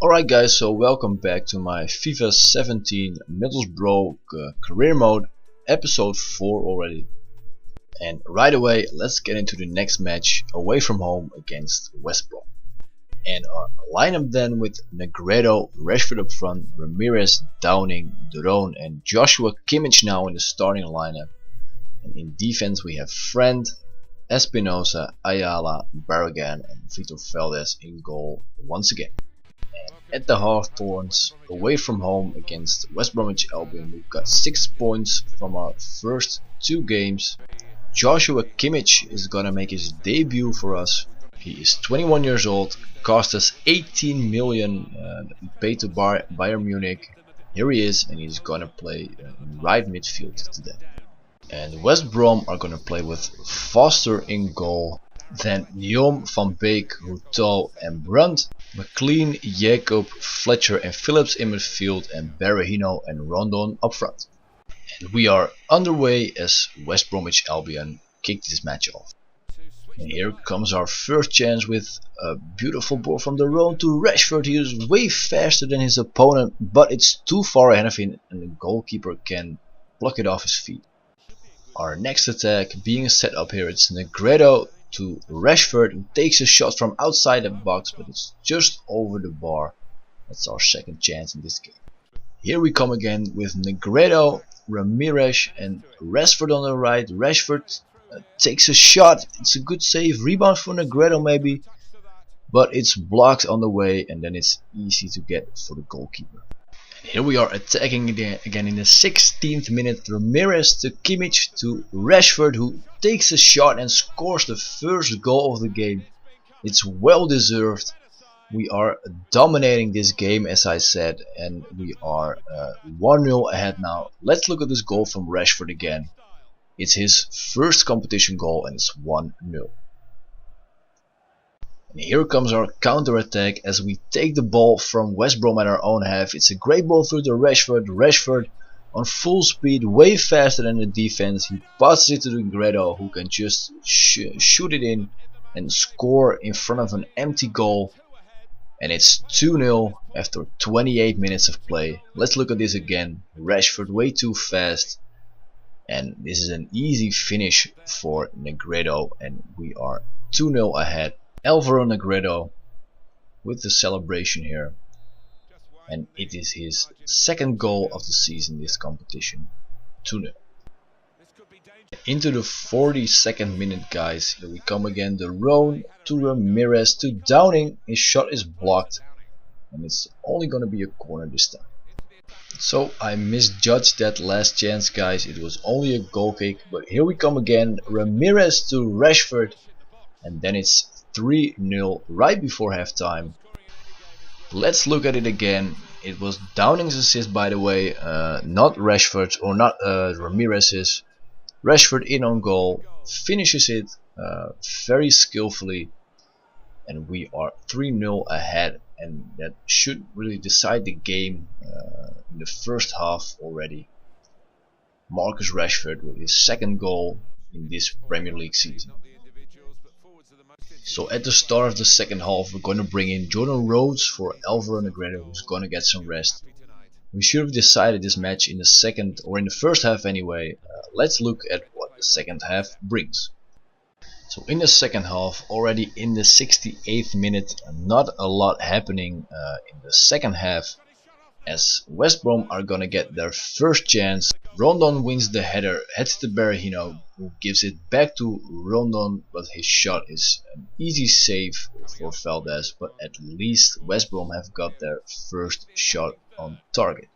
Alright guys, so welcome back to my FIFA 17 Middlesbrough career mode, episode 4 already. And right away, let's get into the next match away from home against West Brom. And our lineup then with Negredo, Rashford up front, Ramirez, Downing, Duron and Joshua Kimmich now in the starting lineup. And in defense we have Friend, Espinosa, Ayala, Barragan and Vitor Valdez in goal once again. At the Hawthorns, away from home against West Bromwich Albion, we've got 6 points from our first 2 games. Joshua Kimmich is gonna make his debut for us. He is 21 years old, cost us 18 million paid to Bayern Munich. Here he is, and he's gonna play in right midfield today. And West Brom are gonna play with Foster in goal, then Nyom, Van Beek, Houteau and Brunt, McLean, Jacob, Fletcher and Phillips in midfield, and Berahino and Rondon up front. And we are underway as West Bromwich Albion kick this match off. And here comes our first chance with a beautiful ball from the road to Rashford. He is way faster than his opponent, but it's too far ahead of him and the goalkeeper can block it off his feet. Our next attack being set up here, it's Negredo to Rashford, who takes a shot from outside the box, but it's just over the bar. That's our second chance in this game. Here we come again with Negredo, Ramirez and Rashford on the right. Rashford takes a shot, it's a good save, rebound for Negredo maybe, but it's blocked on the way and then it's easy to get for the goalkeeper. Here we are attacking again in the 16th minute. Ramirez to Kimmich to Rashford, who takes a shot and scores the first goal of the game. It's well deserved. We are dominating this game, as I said, and we are 1-0 ahead now. Let's look at this goal from Rashford again. It's his first competition goal and it's 1-0. And here comes our counter attack as we take the ball from West Brom at our own half. It's a great ball through to Rashford. Rashford on full speed, way faster than the defense. He passes it to Negredo, who can just shoot it in and score in front of an empty goal. And it's 2-0 after 28 minutes of play. Let's look at this again. Rashford way too fast. And this is an easy finish for Negredo and we are 2-0 ahead. Alvaro Negredo with the celebration here, and it is his second goal of the season this competition. 2-0. Into the 42nd minute guys, here we come again. The Roan to Ramirez to Downing. His shot is blocked and it's only gonna be a corner this time. So I misjudged that last chance guys, it was only a goal kick, but here we come again. Ramirez to Rashford and then it's 3-0 right before halftime. Let's look at it again. It was Downing's assist, by the way, not Rashford's or not Ramirez's. Rashford in on goal, finishes it very skillfully, and we are 3-0 ahead, and that should really decide the game in the first half already. Marcus Rashford with his second goal in this Premier League season. So at the start of the second half we're going to bring in Jordan Rhodes for Alvaro Negredo, who's going to get some rest. We should have decided this match in the second or in the first half anyway. Let's look at what the second half brings. So in the second half, already in the 68th minute, not a lot happening in the second half, as West Brom are gonna get their first chance. Rondon wins the header, heads to Berahino, who gives it back to Rondon, but his shot is an easy save for Valdez, but at least West Brom have got their first shot on target.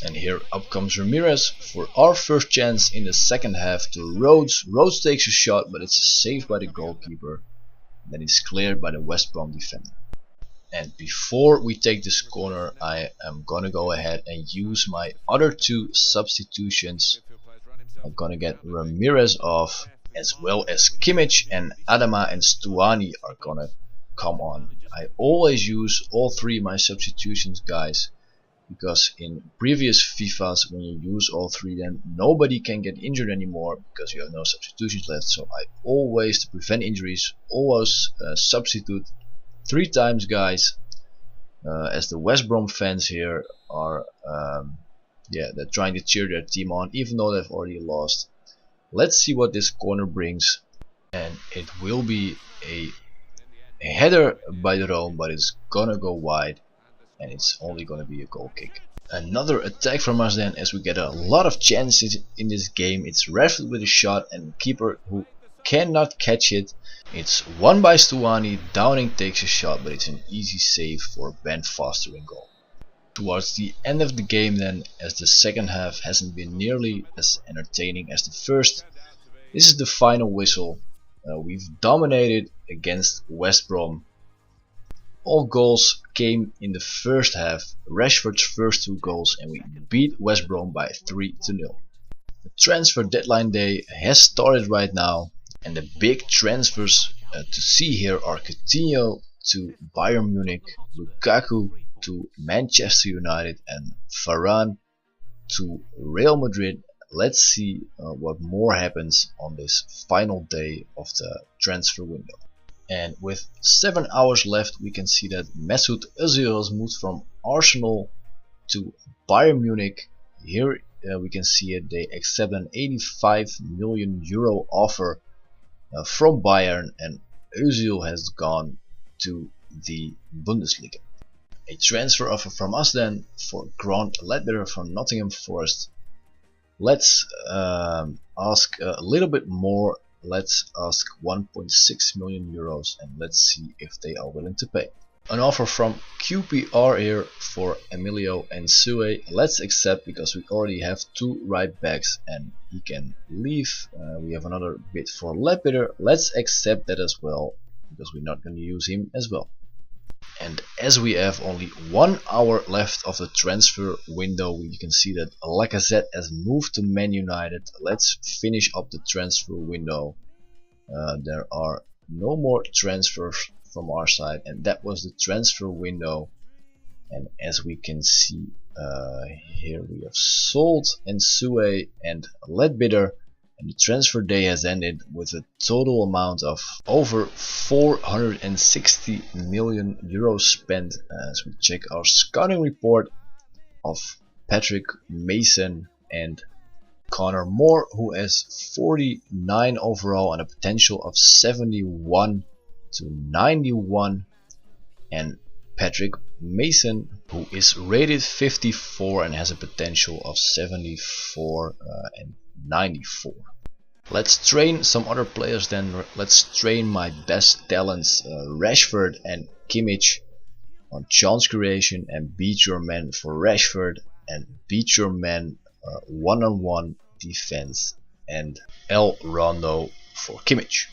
And here up comes Ramirez for our first chance in the second half to Rhodes. Rhodes takes a shot, but it's saved by the goalkeeper. Then it's cleared by the West Brom defender. And before we take this corner, I am gonna go ahead and use my other 2 substitutions. I'm gonna get Ramirez off, as well as Kimmich and Adama and Stuani are gonna come on. I always use all 3 of my substitutions guys, because in previous FIFAs when you use all 3 then nobody can get injured anymore because you have no substitutions left. So I always, to prevent injuries, always substitute 3 times guys. as the West Brom fans here are yeah, they're trying to cheer their team on even though they've already lost. Let's see what this corner brings, and it will be a header by the Rome, but it's gonna go wide and it's only gonna be a goal kick. Another attack from us then, as we get a lot of chances in this game. It's Rashford with a shot and keeper who cannot catch it. It's won by Stuani. Downing takes a shot, but it's an easy save for Ben Foster in goal. Towards the end of the game then, as the second half hasn't been nearly as entertaining as the first, this is the final whistle. We've dominated against West Brom. All goals came in the first half, Rashford's first 2 goals, and we beat West Brom by 3-0. The transfer deadline day has started right now, and the big transfers to see here are Coutinho to Bayern Munich, Lukaku to Manchester United, and Varane to Real Madrid. Let's see what more happens on this final day of the transfer window. And with 7 hours left, we can see that Mesut Özil has moved from Arsenal to Bayern Munich. Here we can see it, they accept an 85 million euro offer from Bayern, and Özil has gone to the Bundesliga. A transfer offer from us then for Grant Ledbetter from Nottingham Forest. Let's ask a little bit more. Let's ask 1.6 million euros and let's see if they are willing to pay. An offer from QPR here for Emilio Nsue. Let's accept because we already have 2 right backs and he can leave. We have another bid for Ledbetter. Let's accept that as well because we're not going to use him as well. And as we have only 1 hour left of the transfer window, we can see that Lacazette has moved to Man United. Let's finish up the transfer window. There are no more transfers from our side, and that was the transfer window. And as we can see here, we have sold Nsue and Ledbetter. And the transfer day has ended with a total amount of over 460 million euros spent, as we check our scouting report of Patrick Mason and Connor Moore, who has 49 overall and a potential of 71 to 91, and Patrick Mason, who is rated 54 and has a potential of 74 and 94. Let's train some other players then. Let's train my best talents, Rashford and Kimmich on chance creation, and beat your man for Rashford, and beat your man one-on-one defense, and El Rondo for Kimmich.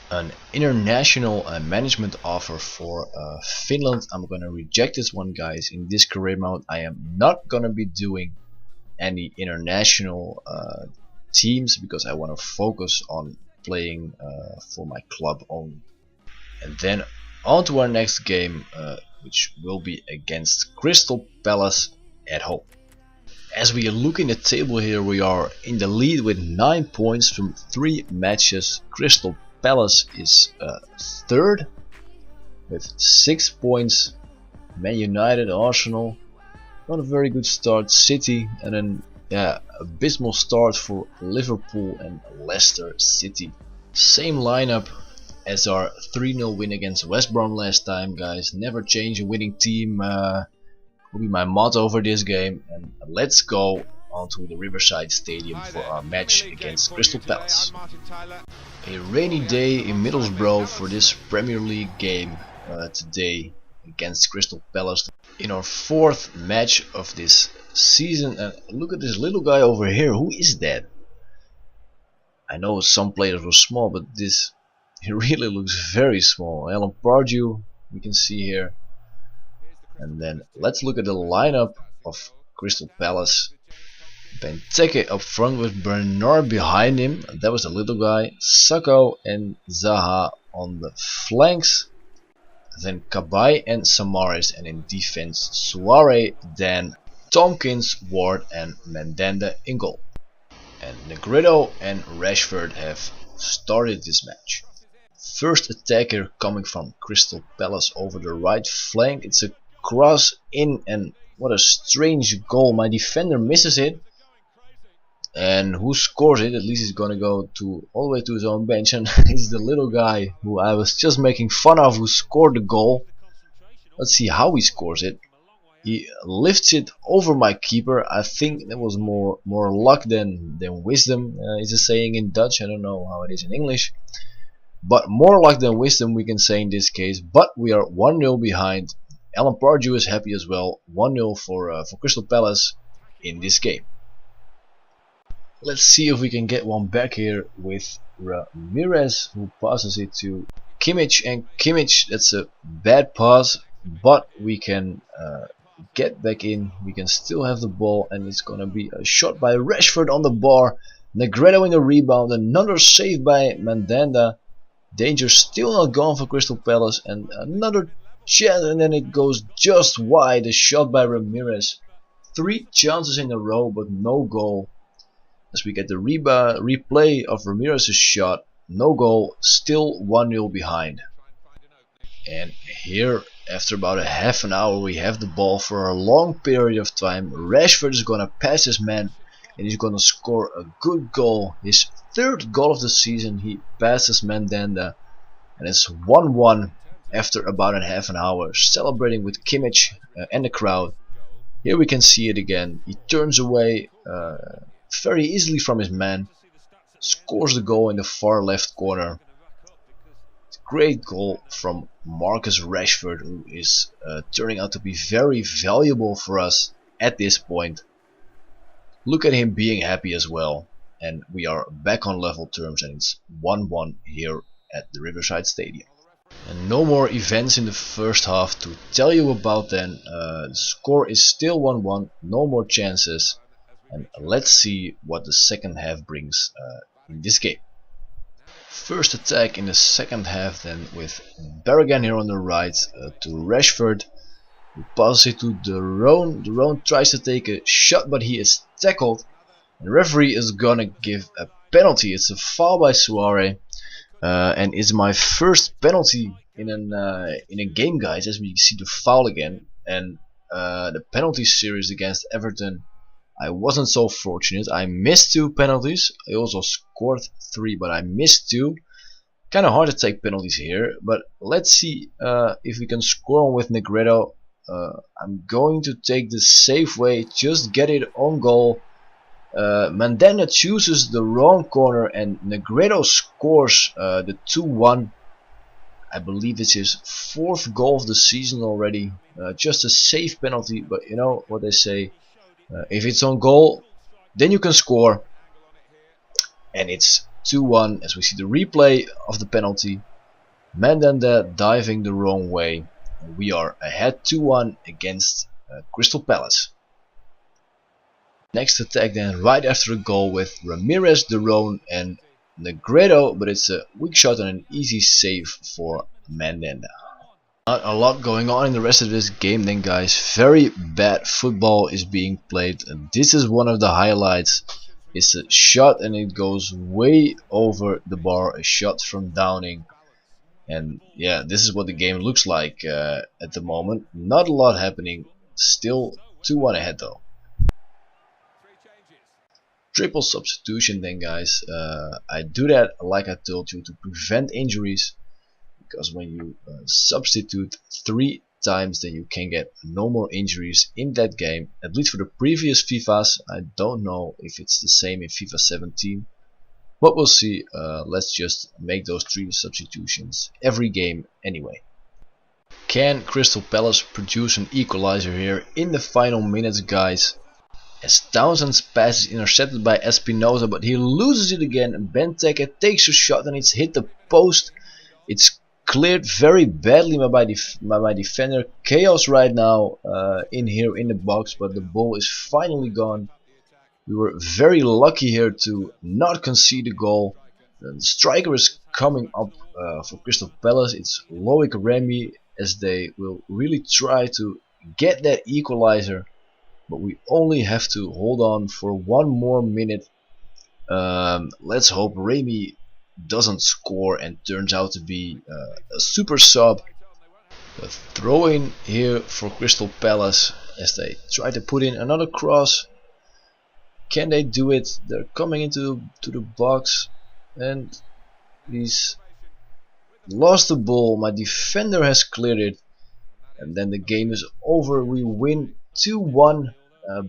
An international management offer for Finland. I'm gonna reject this one, guys. In this career mode I am not gonna be doing any international teams because I want to focus on playing for my club only. And then on to our next game, which will be against Crystal Palace at home. As we look in the table here, we are in the lead with 9 points from 3 matches. Crystal Palace is third with 6 points. Man United, Arsenal, not a very good start. City, and then abysmal start for Liverpool and Leicester City. Same lineup as our 3-0 win against West Brom last time, guys. Never change a winning team will be my motto for this game. And let's go onto the Riverside Stadium for our match against Crystal Palace. A rainy day in Middlesbrough for this Premier League game today against Crystal Palace in our 4th match of this season. And look at this little guy over here. Who is that? I know some players were small, but this, he really looks very small. Alan Pardew, we can see here. And then let's look at the lineup of Crystal Palace. Benteke up front with Bernard behind him. That was the little guy. Sacco and Zaha on the flanks. Then Kabay and Samaris, and in defense Suarez, then Tompkins, Ward and Mandanda in goal. And Negredo and Rashford have started this match. First attacker coming from Crystal Palace over the right flank. It's a cross in, and what a strange goal. My defender misses it. And who scores it? At least he's gonna go all the way to his own bench, and it's the little guy who I was just making fun of who scored the goal. Let's see how he scores it. He lifts it over my keeper. I think that was more luck than wisdom. Is a saying in Dutch. I don't know how it is in English. But more luck than wisdom we can say in this case. But we are 1-0 behind. Alan Pardew is happy as well. 1-0 for Crystal Palace in this game. Let's see if we can get one back here with Ramirez, who passes it to Kimmich, and Kimmich, that's a bad pass, but we can get back in. We can still have the ball, and it's gonna be a shot by Rashford on the bar. Negredo in the rebound, another save by Mandanda. Danger still not gone for Crystal Palace, and another chance, and then it goes just wide. A shot by Ramirez. 3 chances in a row, but no goal. As we get the replay of Ramirez's shot, no goal, still 1-0 behind. And here, after about a half an hour, we have the ball for a long period of time. Rashford is gonna pass his man, and he's gonna score a good goal. His 3rd goal of the season. He passes Mandanda, and it's 1-1 after about a half an hour. Celebrating with Kimmich and the crowd. Here we can see it again. He turns away very easily from his man, scores the goal in the far left corner. It's a great goal from Marcus Rashford, who is turning out to be very valuable for us at this point. Look at him being happy as well, and we are back on level terms, and it's 1-1 here at the Riverside Stadium. And no more events in the first half to tell you about then. The score is still 1-1, no more chances. And let's see what the second half brings in this game. First attack in the second half then, with Berrigan here on the right to Rashford, who passes it to Deron. Deron tries to take a shot, but he is tackled. The referee is gonna give a penalty. It's a foul by Suarez, and it's my first penalty in a game, guys. As we see the foul again, and the penalty series against Everton, I wasn't so fortunate. I missed 2 penalties. I also scored 3, but I missed 2. Kinda hard to take penalties here, but let's see if we can score with Negredo. I'm going to take the safe way, just get it on goal. Mandanda chooses the wrong corner, and Negredo scores the 2-1. I believe it's his 4th goal of the season already. Just a safe penalty, but you know what they say. If it's on goal, then you can score, and it's 2-1 as we see the replay of the penalty. Mandanda diving the wrong way. We are ahead 2-1 against Crystal Palace. Next attack then, right after the goal, with Ramirez, Deron and Negredo, but it's a weak shot and an easy save for Mandanda. Not a lot going on in the rest of this game then, guys. Very bad football is being played. This is one of the highlights. It's a shot and it goes way over the bar. A shot from Downing. And yeah, this is what the game looks like at the moment. Not a lot happening. Still 2-1 ahead though. Triple substitution then, guys. I do that, like I told you, to prevent injuries. Because when you substitute 3 times, then you can get no more injuries in that game. At least for the previous FIFAs. I don't know if it's the same in FIFA 17, but we'll see. Let's just make those 3 substitutions every game anyway. Can Crystal Palace produce an equalizer here in the final minutes, guys? As Townsend's pass is intercepted by Espinosa, but he loses it again. Benteke takes a shot and it's hit the post. It's cleared very badly by my defender. Chaos right now in here in the box, but the ball is finally gone. We were very lucky here to not concede a goal. The striker is coming up for Crystal Palace. It's Loic Remy, as they will really try to get that equalizer, but we only have to hold on for 1 more minute. Let's hope Remy doesn't score and turns out to be a super sub. The throw-in here for Crystal Palace as they try to put in another cross. Can they do it? They're coming into the box and he's lost the ball. My defender has cleared it, and then the game is over. We win 2-1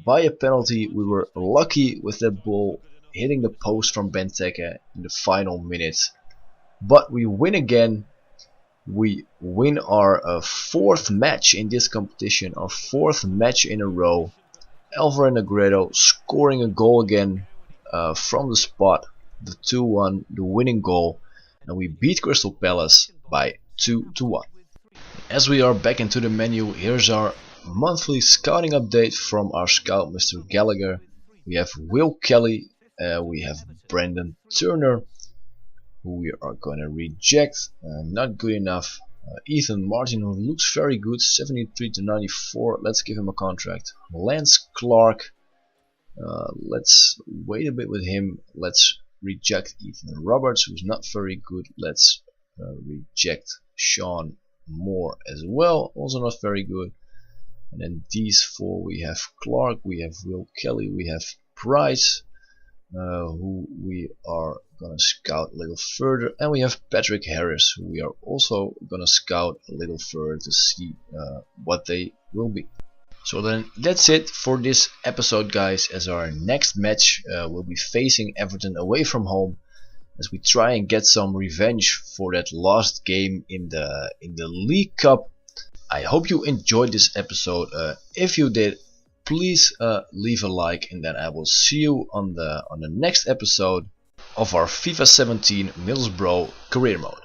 by a penalty. We were lucky with that ball hitting the post from Benteke in the final minutes, but we win again. We win our fourth match in this competition, our fourth match in a row. Alvaro Negredo scoring a goal again from the spot, the 2-1, the winning goal, and we beat Crystal Palace by 2-1. As we are back into the menu, here's our monthly scouting update from our scout Mr. Gallagher. We have Will Kelly, we have Brendan Turner, who we are going to reject, not good enough. Ethan Martin, who looks very good, 73 to 94, let's give him a contract. Lance Clark, let's wait a bit with him. Let's reject Ethan Roberts, who's not very good. Let's reject Sean Moore as well, also not very good. And then these four, we have Clark, we have Will Kelly, we have Price, who we are gonna scout a little further, and we have Patrick Harris, who we are also gonna scout a little further to see what they will be. So then that's it for this episode, guys, as our next match will be facing Everton away from home, as we try and get some revenge for that lost game in the League Cup. I hope you enjoyed this episode. If you did, please leave a like, and then I will see you on the next episode of our FIFA 17 Middlesbrough career mode.